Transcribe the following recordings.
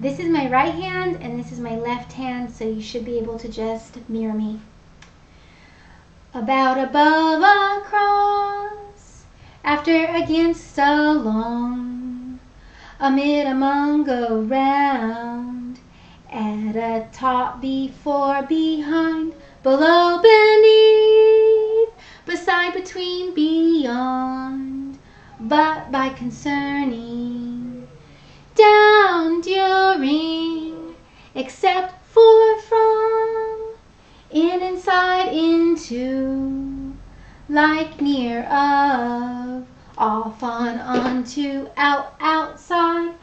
This is my right hand and this is my left hand, so you should be able to just mirror me. About, above, across, after, against, along, amid, among, around, at, atop, before, behind, below, beneath, beside, between, beyond, but, by, concerning, down, during, except, for, from, in, inside, into, like, near, of, off, on, onto, out, outside,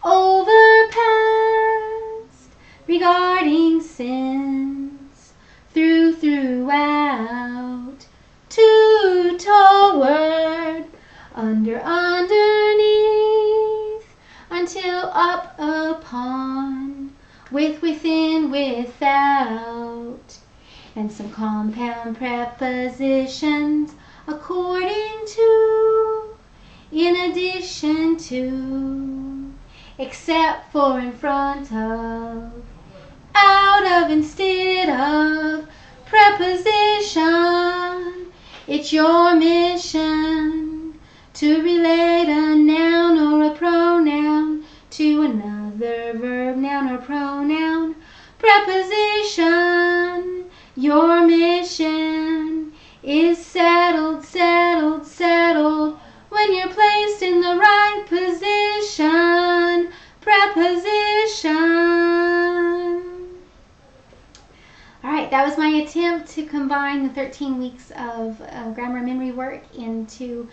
over, past, regarding, since, through, throughout, to, toward, under, underneath, until, up, upon, with, within, without, and some compound prepositions according to, in addition to, except for, in front of, out of, instead of, preposition. It's your mission to relate a noun or a pronoun to another verb, noun, or pronoun. Preposition. Your mission is settled, settled, settled when you're placed in the right position. Preposition. Alright, that was my attempt to combine the 13 weeks of grammar memory work into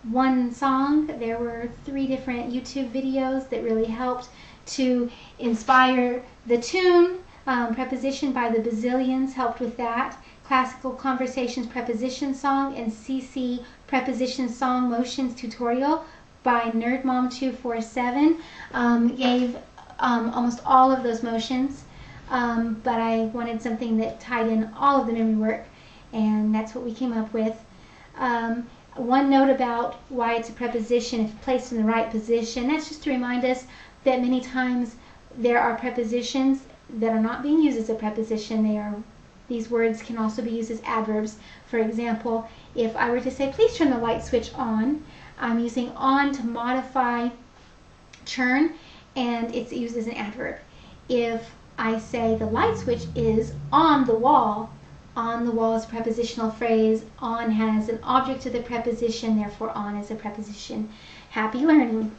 one song. There were 3 different YouTube videos that really helped to inspire the tune. Preposition by the Bazillions helped with that. Classical Conversations Preposition Song and CC Prepositions Song Motions tutorial by NerdMom247 gave almost all of those motions, but I wanted something that tied in all of the memory work, and that's what we came up with. One note about why it's a preposition if placed in the right position. That's just to remind us that many times there are prepositions that are not being used as a preposition. These words can also be used as adverbs. For example, if I were to say, please turn the light switch on, I'm using on to modify turn, and it's used as an adverb. If I say the light switch is on the wall is a prepositional phrase. On has an object to the preposition, therefore on is a preposition. Happy learning.